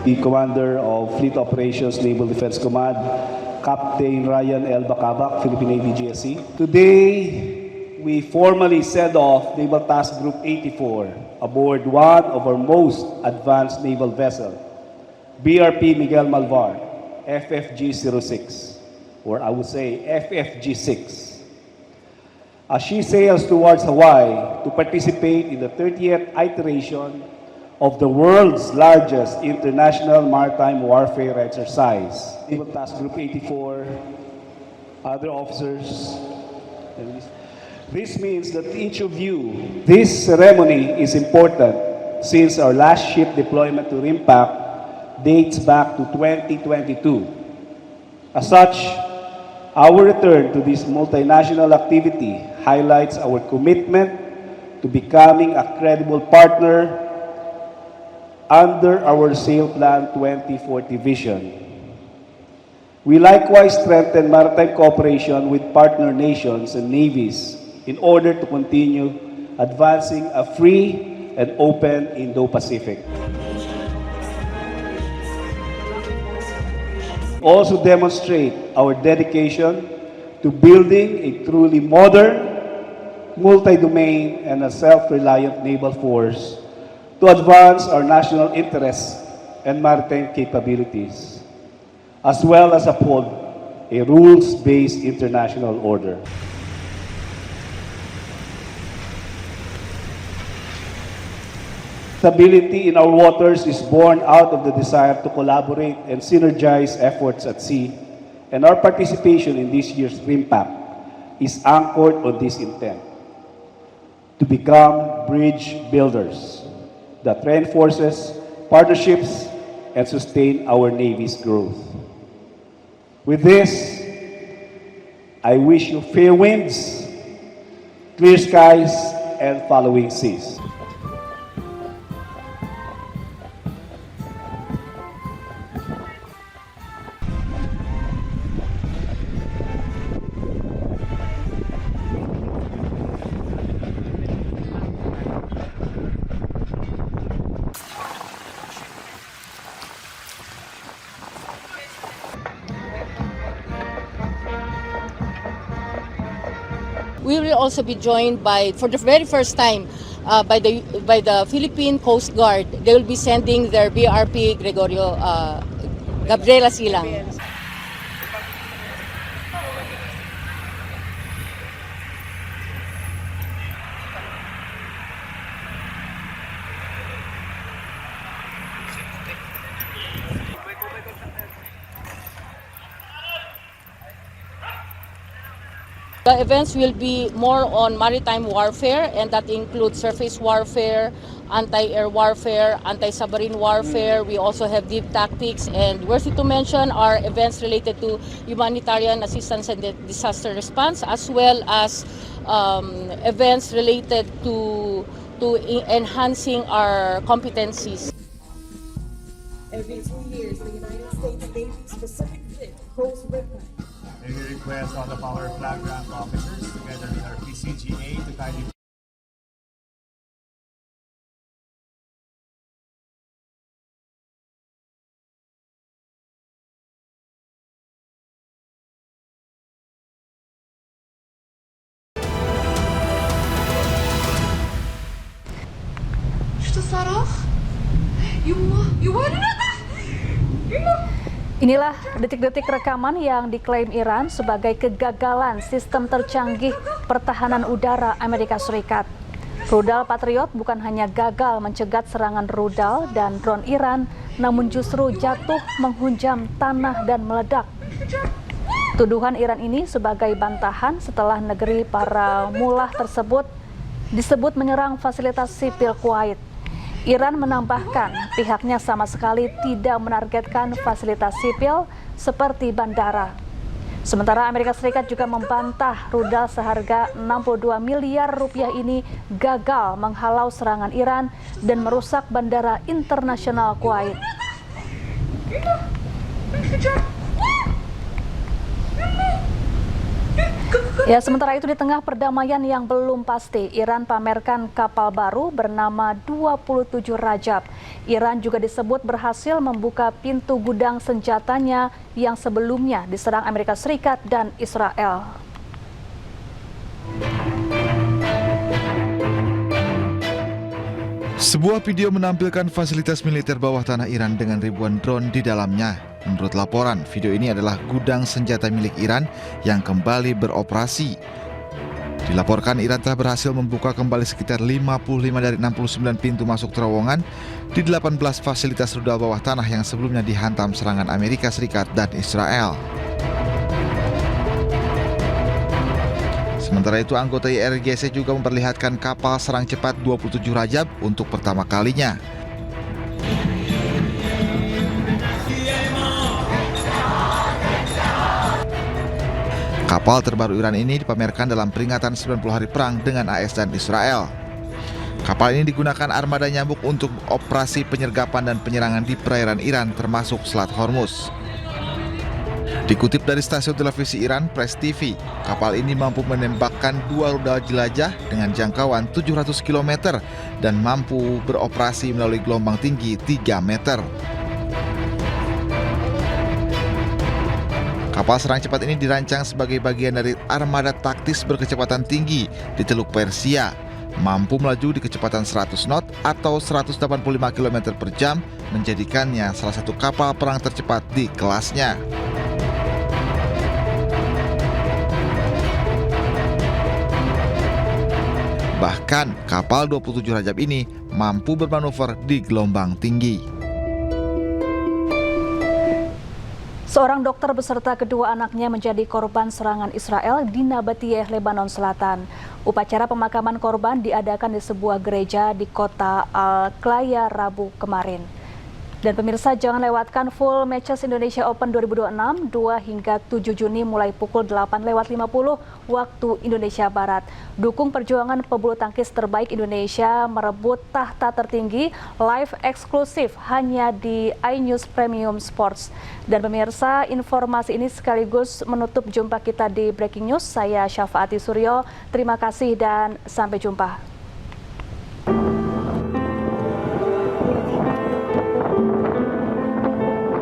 the Commander of Fleet Operations Naval Defense Command, Captain Ryan L. Bacavac, Philippine Navy GSC. Today, we formally send off Naval Task Group 84 aboard one of our most advanced naval vessel, BRP Miguel Malvar, FFG-06, or I would say FFG-6. As she sails towards Hawaii to participate in the 30th iteration of the world's largest international maritime warfare exercise. Naval Task Group 84, other officers. This means that each of you, this ceremony is important since our last ship deployment to RIMPAC dates back to 2022. As such, our return to this multinational activity highlights our commitment to becoming a credible partner under our Sail Plan 2040 vision. We likewise strengthen maritime cooperation with partner nations and navies in order to continue advancing a free and open Indo-Pacific. Also demonstrate our dedication to building a truly modern, multi-domain, and a self-reliant naval force to advance our national interests and maritime capabilities, as well as uphold a rules-based international order. Stability in our waters is born out of the desire to collaborate and synergize efforts at sea, and our participation in this year's RIMPAC is anchored on this intent, to become bridge builders that reinforces partnerships and sustain our Navy's growth. With this, I wish you fair winds, clear skies, and following seas. We will also be joined by, for the very first time, by the Philippine Coast Guard. They will be sending their BRP Gregorio Gabriela Silang. The events will be more on maritime warfare, and that includes surface warfare, anti-air warfare, anti-submarine warfare. We also have deep tactics, and worthy to mention are events related to humanitarian assistance and disaster response, as well as events related to enhancing our competencies. Every 2 years, the United States Navy Pacific Fleet holds RIMPAC. We request all of our flag rank officers together with our PCGA to kindly Что, Sarah? You wanted it? Inilah detik-detik rekaman yang diklaim Iran sebagai kegagalan sistem tercanggih pertahanan udara Amerika Serikat. Rudal Patriot bukan hanya gagal mencegat serangan rudal dan drone Iran, namun justru jatuh menghunjam tanah dan meledak. Tuduhan Iran ini sebagai bantahan setelah negeri para mullah tersebut disebut menyerang fasilitas sipil Kuwait. Iran menambahkan pihaknya sama sekali tidak menargetkan fasilitas sipil seperti bandara. Sementara Amerika Serikat juga membantah rudal seharga 62 miliar rupiah ini gagal menghalau serangan Iran dan merusak bandara internasional Kuwait. Ya, sementara itu di tengah perdamaian yang belum pasti, Iran pamerkan kapal baru bernama 27 Rajab. Iran juga disebut berhasil membuka pintu gudang senjatanya yang sebelumnya diserang Amerika Serikat dan Israel. Sebuah video menampilkan fasilitas militer bawah tanah Iran dengan ribuan drone di dalamnya. Menurut laporan, video ini adalah gudang senjata milik Iran yang kembali beroperasi. Dilaporkan Iran telah berhasil membuka kembali sekitar 55 dari 69 pintu masuk terowongan di 18 fasilitas rudal bawah tanah yang sebelumnya dihantam serangan Amerika Serikat dan Israel. Sementara itu, anggota IRGC juga memperlihatkan kapal serang cepat 27 Rajab untuk pertama kalinya. Kapal terbaru Iran ini dipamerkan dalam peringatan 90 hari perang dengan AS dan Israel. Kapal ini digunakan armada nyambuk untuk operasi penyergapan dan penyerangan di perairan Iran termasuk Selat Hormuz. Dikutip dari stasiun televisi Iran Press TV, kapal ini mampu menembakkan 2 rudal jelajah dengan jangkauan 700 km dan mampu beroperasi melalui gelombang tinggi 3 meter. Kapal serang cepat ini dirancang sebagai bagian dari armada taktis berkecepatan tinggi di Teluk Persia, mampu melaju di kecepatan 100 knot atau 185 km per jam, menjadikannya salah satu kapal perang tercepat di kelasnya. Bahkan, kapal 27 Rajab ini mampu bermanuver di gelombang tinggi. Seorang dokter beserta kedua anaknya menjadi korban serangan Israel di Nabatiyeh, Lebanon Selatan. Upacara pemakaman korban diadakan di sebuah gereja di kota Al-Qlaya Rabu kemarin. Dan pemirsa, jangan lewatkan full matches Indonesia Open 2026 2 hingga 7 Juni mulai pukul 8:50 waktu Indonesia Barat. Dukung perjuangan pebulu tangkis terbaik Indonesia merebut tahta tertinggi, live eksklusif hanya di iNews Premium Sports. Dan pemirsa, informasi ini sekaligus menutup jumpa kita di Breaking News. Saya Syafaati Suryo, terima kasih dan sampai jumpa.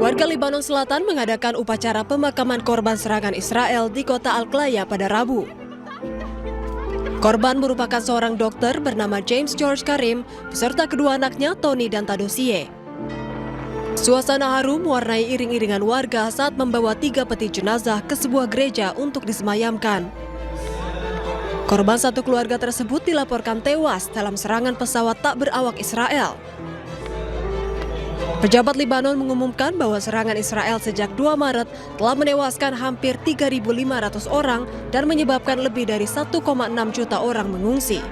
Warga Lebanon Selatan mengadakan upacara pemakaman korban serangan Israel di kota Al-Qlaya pada Rabu. Korban merupakan seorang dokter bernama James George Karim beserta kedua anaknya Tony dan Tadosie. Suasana haru mewarnai iring-iringan warga saat membawa 3 peti jenazah ke sebuah gereja untuk disemayamkan. Korban satu keluarga tersebut dilaporkan tewas dalam serangan pesawat tak berawak Israel. Pejabat Lebanon mengumumkan bahwa serangan Israel sejak 2 Maret telah menewaskan hampir 3.500 orang dan menyebabkan lebih dari 1,6 juta orang mengungsi.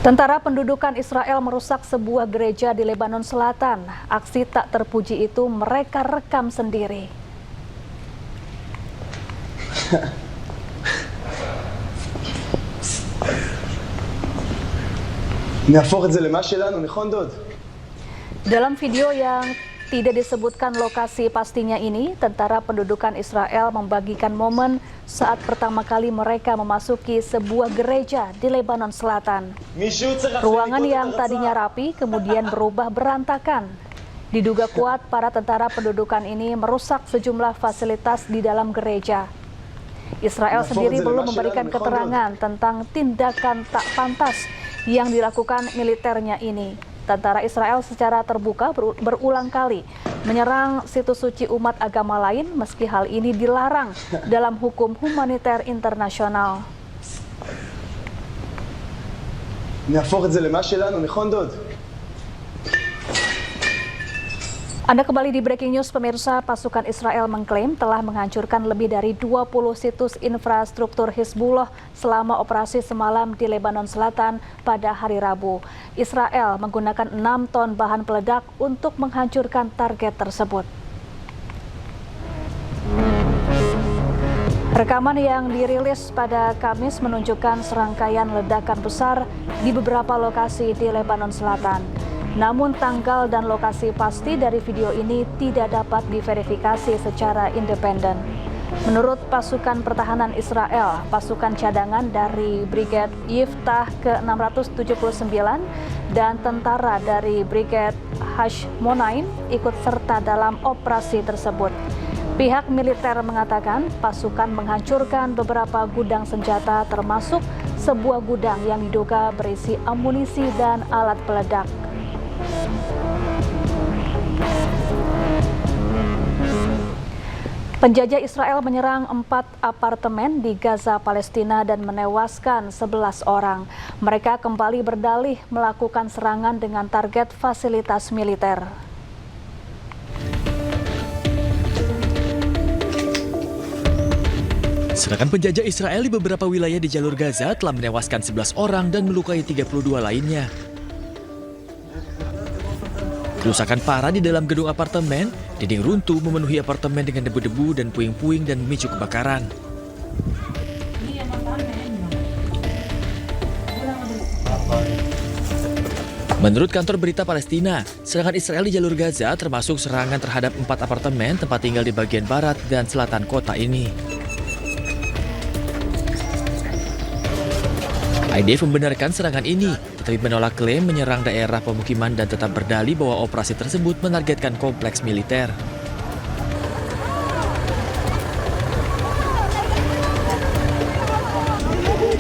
Tentara pendudukan Israel merusak sebuah gereja di Lebanon Selatan. Aksi tak terpuji itu mereka rekam sendiri. Dalam video yang tidak disebutkan lokasi pastinya ini, tentara pendudukan Israel membagikan momen saat pertama kali mereka memasuki sebuah gereja di Lebanon Selatan. Ruangan yang tadinya rapi kemudian berubah berantakan. Diduga kuat para tentara pendudukan ini merusak sejumlah fasilitas di dalam gereja. Israel sendiri belum memberikan keterangan tentang tindakan tak pantas yang dilakukan militernya ini. Tentara Israel secara terbuka berulang kali menyerang situs suci umat agama lain meski hal ini dilarang dalam hukum humaniter internasional. Anda kembali di Breaking News, pemirsa. Pasukan Israel mengklaim telah menghancurkan lebih dari 20 situs infrastruktur Hizbullah selama operasi semalam di Lebanon Selatan pada hari Rabu. Israel menggunakan 6 ton bahan peledak untuk menghancurkan target tersebut. Rekaman yang dirilis pada Kamis menunjukkan serangkaian ledakan besar di beberapa lokasi di Lebanon Selatan. Namun tanggal dan lokasi pasti dari video ini tidak dapat diverifikasi secara independen. Menurut pasukan pertahanan Israel, pasukan cadangan dari Brigade Yiftah ke-679 dan tentara dari Brigade Hashmonaim ikut serta dalam operasi tersebut. Pihak militer mengatakan pasukan menghancurkan beberapa gudang senjata termasuk sebuah gudang yang diduga berisi amunisi dan alat peledak. Penjajah Israel menyerang 4 apartemen di Gaza, Palestina dan menewaskan 11 orang. Mereka kembali berdalih melakukan serangan dengan target fasilitas militer. Serangan penjajah Israel di beberapa wilayah di jalur Gaza telah menewaskan 11 orang dan melukai 32 lainnya. Kerusakan parah di dalam gedung apartemen, dinding runtuh memenuhi apartemen dengan debu-debu dan puing-puing dan memicu kebakaran. Menurut kantor berita Palestina, serangan Israel di jalur Gaza termasuk serangan terhadap 4 apartemen tempat tinggal di bagian barat dan selatan kota ini. IDF membenarkan serangan ini, tetapi menolak klaim menyerang daerah pemukiman dan tetap berdalih bahwa operasi tersebut menargetkan kompleks militer.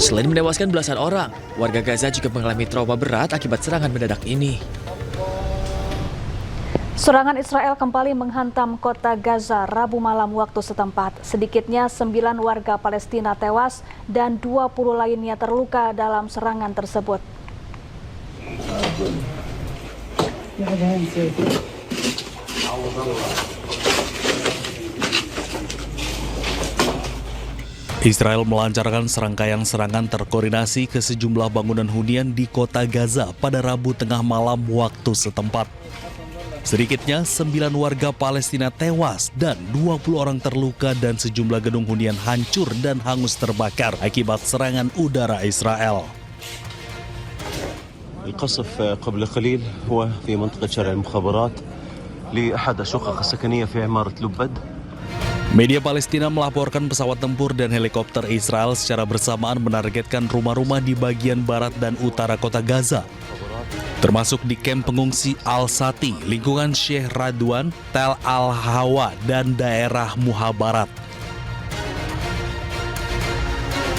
Selain menewaskan belasan orang, warga Gaza juga mengalami trauma berat akibat serangan mendadak ini. Serangan Israel kembali menghantam kota Gaza Rabu malam waktu setempat. Sedikitnya 9 warga Palestina tewas dan 20 lainnya terluka dalam serangan tersebut. Israel melancarkan serangkaian serangan terkoordinasi ke sejumlah bangunan hunian di kota Gaza pada Rabu tengah malam waktu setempat. Sedikitnya 9 warga Palestina tewas dan 20 orang terluka dan sejumlah gedung hunian hancur dan hangus terbakar akibat serangan udara Israel. القصف قبل قليل هو في منطقة شارع المخابرات لأحد الشقق السكنية في عمارة لبد. Media Palestina melaporkan pesawat tempur dan helikopter Israel secara bersamaan menargetkan rumah-rumah di bagian barat dan utara kota Gaza, termasuk di kamp pengungsi Al-Sati, lingkungan Sheikh Radwan, Tel Al-Hawa, dan daerah Muhabarat.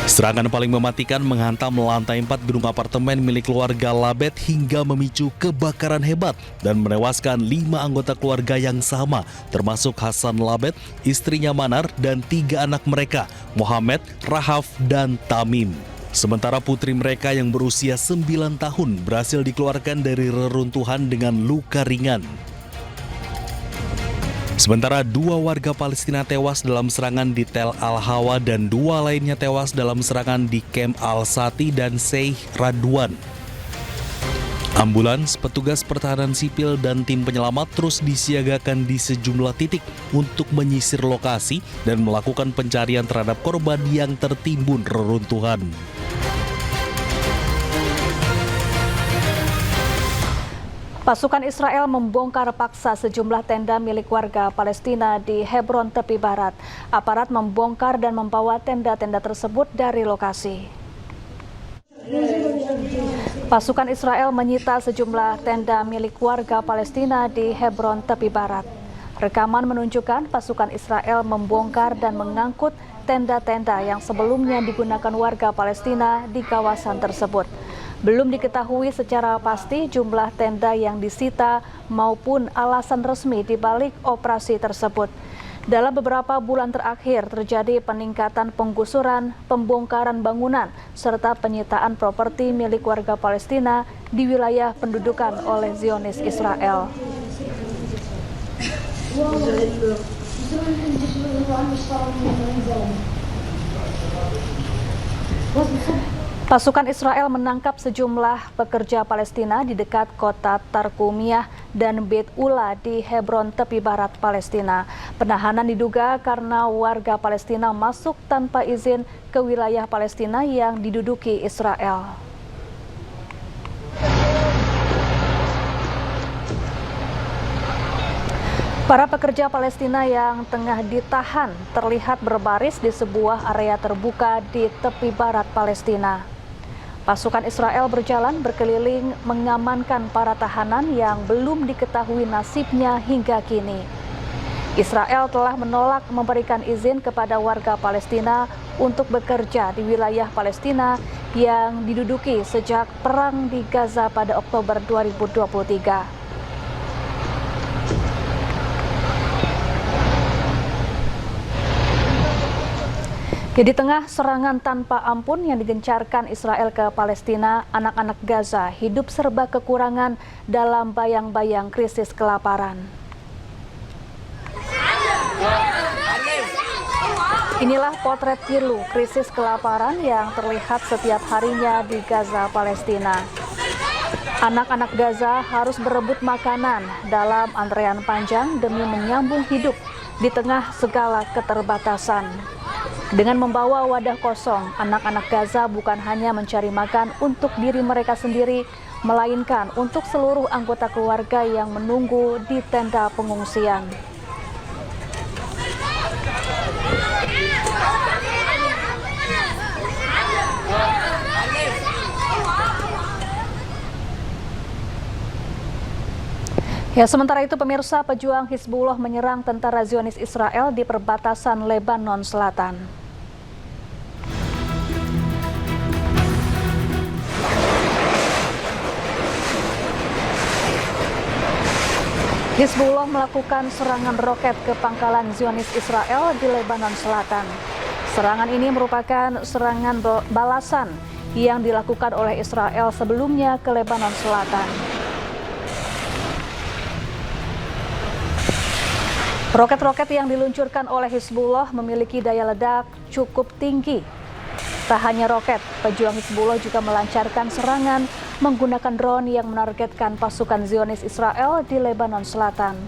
Serangan paling mematikan menghantam lantai 4 gedung apartemen milik keluarga Labed hingga memicu kebakaran hebat dan menewaskan 5 anggota keluarga yang sama, termasuk Hasan Labed, istrinya Manar, dan 3 anak mereka, Mohamed, Rahaf, dan Tamim. Sementara putri mereka yang berusia 9 tahun berhasil dikeluarkan dari reruntuhan dengan luka ringan. Sementara 2 warga Palestina tewas dalam serangan di Tel Al-Hawa dan 2 lainnya tewas dalam serangan di kamp Al-Sati dan Sheikh Radwan. Ambulans, petugas pertahanan sipil, dan tim penyelamat terus disiagakan di sejumlah titik untuk menyisir lokasi dan melakukan pencarian terhadap korban yang tertimbun reruntuhan. Pasukan Israel membongkar paksa sejumlah tenda milik warga Palestina di Hebron tepi barat. Aparat membongkar dan membawa tenda-tenda tersebut dari lokasi. Pasukan Israel menyita sejumlah tenda milik warga Palestina di Hebron tepi barat. Rekaman menunjukkan pasukan Israel membongkar dan mengangkut tenda-tenda yang sebelumnya digunakan warga Palestina di kawasan tersebut. Belum diketahui secara pasti jumlah tenda yang disita maupun alasan resmi di balik operasi tersebut. Dalam beberapa bulan terakhir terjadi peningkatan penggusuran, pembongkaran bangunan, serta penyitaan properti milik warga Palestina di wilayah pendudukan oleh Zionis Israel. Pasukan Israel menangkap sejumlah pekerja Palestina di dekat kota Tarkumiyah dan Beit Ula di Hebron tepi barat Palestina. Penahanan diduga karena warga Palestina masuk tanpa izin ke wilayah Palestina yang diduduki Israel. Para pekerja Palestina yang tengah ditahan terlihat berbaris di sebuah area terbuka di tepi barat Palestina. Pasukan Israel berjalan berkeliling mengamankan para tahanan yang belum diketahui nasibnya hingga kini. Israel telah menolak memberikan izin kepada warga Palestina untuk bekerja di wilayah Palestina yang diduduki sejak perang di Gaza pada Oktober 2023. Di tengah serangan tanpa ampun yang digencarkan Israel ke Palestina, anak-anak Gaza hidup serba kekurangan dalam bayang-bayang krisis kelaparan. Inilah potret pilu krisis kelaparan yang terlihat setiap harinya di Gaza, Palestina. Anak-anak Gaza harus berebut makanan dalam antrean panjang demi menyambung hidup di tengah segala keterbatasan. Dengan membawa wadah kosong, anak-anak Gaza bukan hanya mencari makan untuk diri mereka sendiri, melainkan untuk seluruh anggota keluarga yang menunggu di tenda pengungsian. Ya, sementara itu pemirsa, pejuang Hizbullah menyerang tentara Zionis Israel di perbatasan Lebanon Selatan. Hizbullah melakukan serangan roket ke pangkalan Zionis Israel di Lebanon Selatan. Serangan ini merupakan serangan balasan yang dilakukan oleh Israel sebelumnya ke Lebanon Selatan. Roket-roket yang diluncurkan oleh Hizbullah memiliki daya ledak cukup tinggi. Tak hanya roket, pejuang Hizbullah juga melancarkan serangan menggunakan drone yang menargetkan pasukan Zionis Israel di Lebanon Selatan.